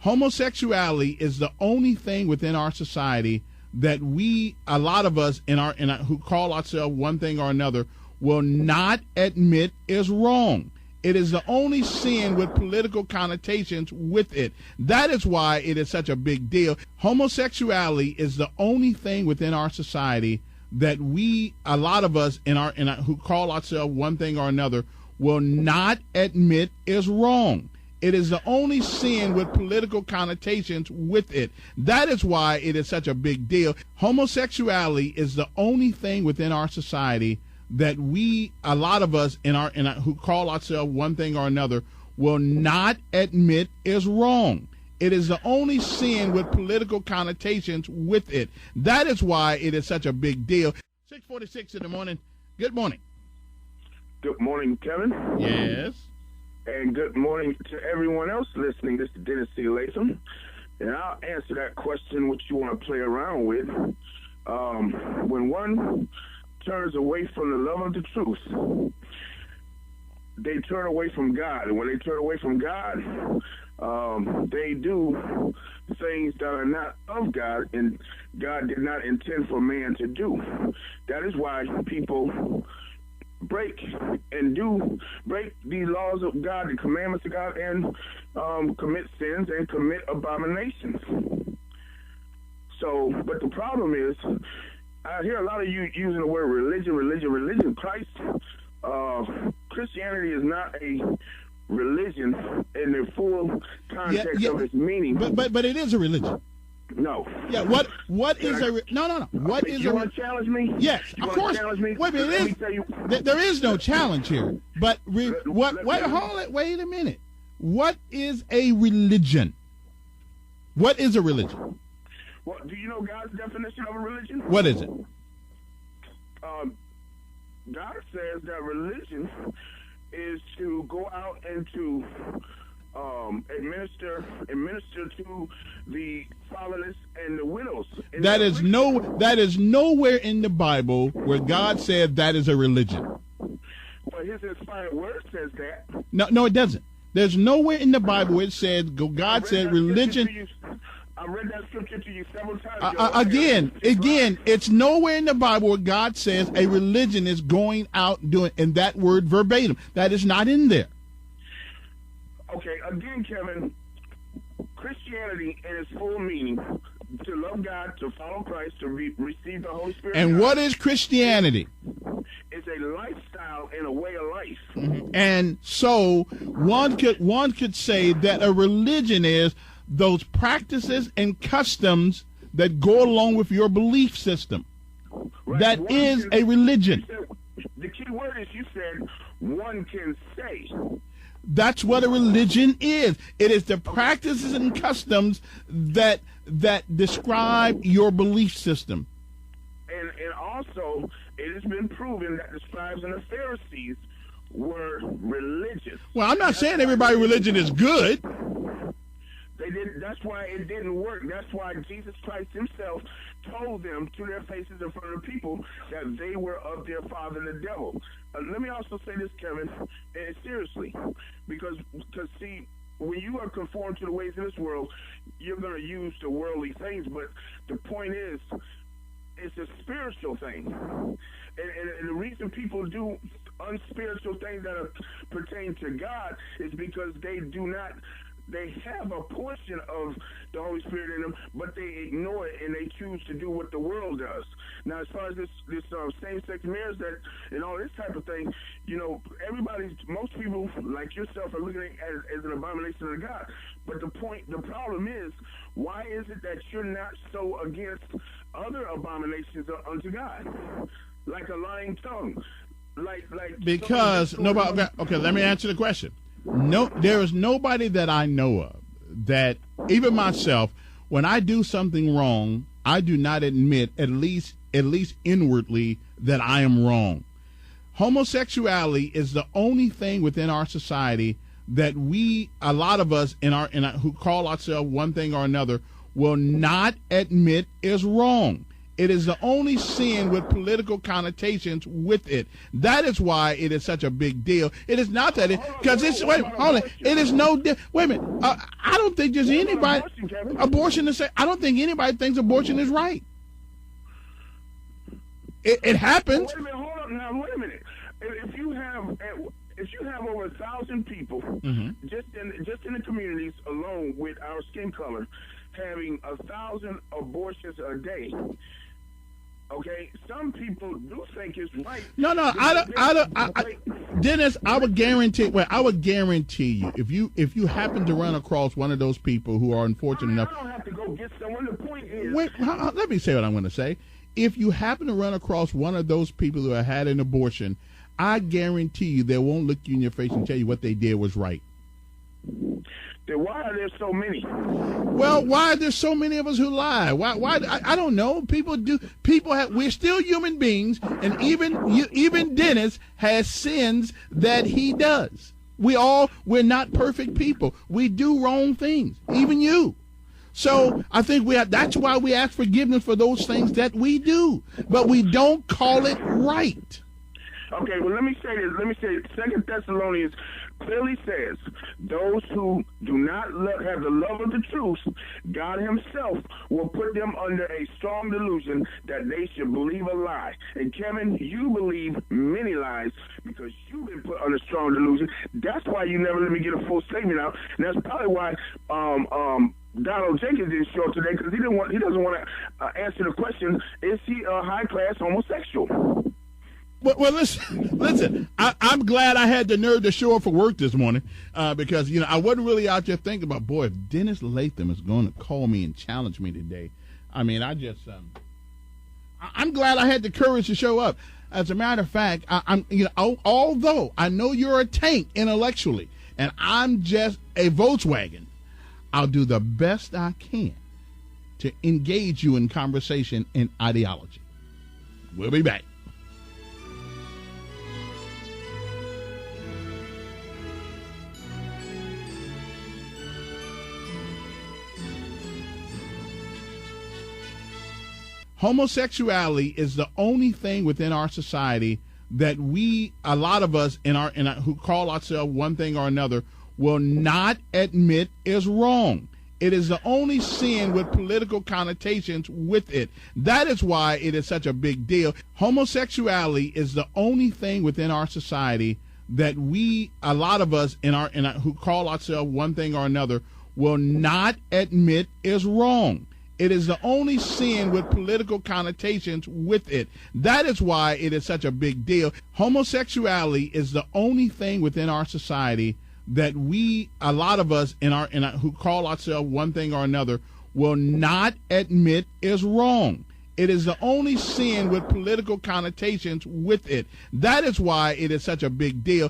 Homosexuality is the only thing within our society that a lot of us who call ourselves one thing or another, will not admit is wrong. It is the only sin with political connotations with it. That is why it is such a big deal. Homosexuality is the only thing within our society that a lot of us who call ourselves one thing or another, will not admit is wrong. It is the only sin with political connotations with it. That is why it is such a big deal. Homosexuality is the only thing within our society that a lot of us who call ourselves one thing or another, will not admit is wrong. It is the only sin with political connotations with it. That is why it is such a big deal. 6:46 in the morning. Good morning. Good morning, Kevin. Yes. And good morning to everyone else listening. This is Dennis C. Latham. And I'll answer that question, which you want to play around with. When one turns away from the love of the truth, they turn away from God. And when they turn away from God, they do things that are not of God, and God did not intend for man to do. That is why people break the laws of God, the commandments of God, and commit sins and commit abominations. So, but the problem is, I hear a lot of you using the word religion. Christ, Christianity is not a religion in the full context of its meaning. But it is a religion. No. Yeah. What is a no? What is you a? Want to challenge me? Yes, of course. Challenge me? Wait a minute. There is no challenge here. But wait a minute. What is a religion? What is a religion? Well, do you know God's definition of a religion? What is it? God says that religion is to go out and to administer to the fatherless and the widows. That is nowhere in the Bible where God said that is a religion. Well, His inspired word says that. No, it doesn't. There's nowhere in the Bible where it says God said religion. I read that scripture to you several times. Again, it's nowhere in the Bible where God says a religion is going out doing, and that word verbatim. That is not in there. Okay, again, Kevin, Christianity in its full meaning, to love God, to follow Christ, to receive the Holy Spirit. And what is Christianity? It's a lifestyle and a way of life. Mm-hmm. And so one could say that a religion is those practices and customs that go along with your belief system. Right. That is a religion. The key word is, you said, one can say. That's what a religion is. It is the practices and customs that describe your belief system. And also, it has been proven that the scribes and the Pharisees were religious. Well, I'm not saying everybody's religion is good. They did. That's why it didn't work. That's why Jesus Christ Himself told them to their faces in front of the people that they were of their father, the devil. Let me also say this, Kevin, and seriously, because see, when you are conformed to the ways of this world, you're going to use the worldly things. But the point is, it's a spiritual thing, and the reason people do unspiritual things that pertain to God is because they do not. They have a portion of the Holy Spirit in them, but they ignore it and they choose to do what the world does. Now, as far as this same-sex marriage and all this type of thing, most people like yourself are looking at it as an abomination to God. But the problem is, why is it that you're not so against other abominations unto God, like a lying tongue, because nobody. Okay, let me answer the question. No, there is nobody that I know of that, even myself, when I do something wrong, I do not admit, at least inwardly, that I am wrong. Homosexuality is the only thing within our society that a lot of us who call ourselves one thing or another, will not admit is wrong. It is the only sin with political connotations with it. That is why it is such a big deal. It is not that because it's wait, hold on. It is no wait a minute. I don't think there's anybody abortion is. I don't think anybody thinks abortion is right. It happens. Wait a minute. Hold on now. Wait a minute. If you have over 1,000 people just in the communities alone with our skin color having 1,000 abortions a day. Okay, some people do think it's right. No, Dennis, I would guarantee. Well, I would guarantee you, if you happen to run across one of those people who are unfortunate enough, I don't have to go get someone. The point is, wait, let me say what I'm going to say. If you happen to run across one of those people who have had an abortion, I guarantee you they won't look you in your face and tell you what they did was right. Then why are there so many? Well, why are there so many of us who lie? Why? I don't know. People do. We're still human beings, and even Dennis has sins that he does. We're not perfect people. We do wrong things. Even you. So I think that's why we ask forgiveness for those things that we do, but we don't call it right. Okay, well, let me say this. 2 Thessalonians clearly says, those who do not have the love of the truth, God himself will put them under a strong delusion that they should believe a lie. And Kevin, you believe many lies because you've been put under strong delusion. That's why you never let me get a full statement out. And that's probably why Donald Jenkins didn't show up today, because he doesn't want to answer the question, is he a high-class homosexual? Well, listen. I'm glad I had the nerve to show up for work this morning because, I wasn't really out there thinking about, boy, if Dennis Latham is going to call me and challenge me today. I mean, I'm glad I had the courage to show up. As a matter of fact, although I know you're a tank intellectually and I'm just a Volkswagen, I'll do the best I can to engage you in conversation and ideology. We'll be back. Homosexuality is the only thing within our society that a lot of us who call ourselves one thing or another will not admit is wrong. It is the only sin with political connotations with it. That is why it is such a big deal. Homosexuality is the only thing within our society that a lot of us who call ourselves one thing or another will not admit is wrong. It is the only sin with political connotations with it. That is why it is such a big deal. Homosexuality is the only thing within our society that a lot of us who call ourselves one thing or another will not admit is wrong. It is the only sin with political connotations with it. That is why it is such a big deal.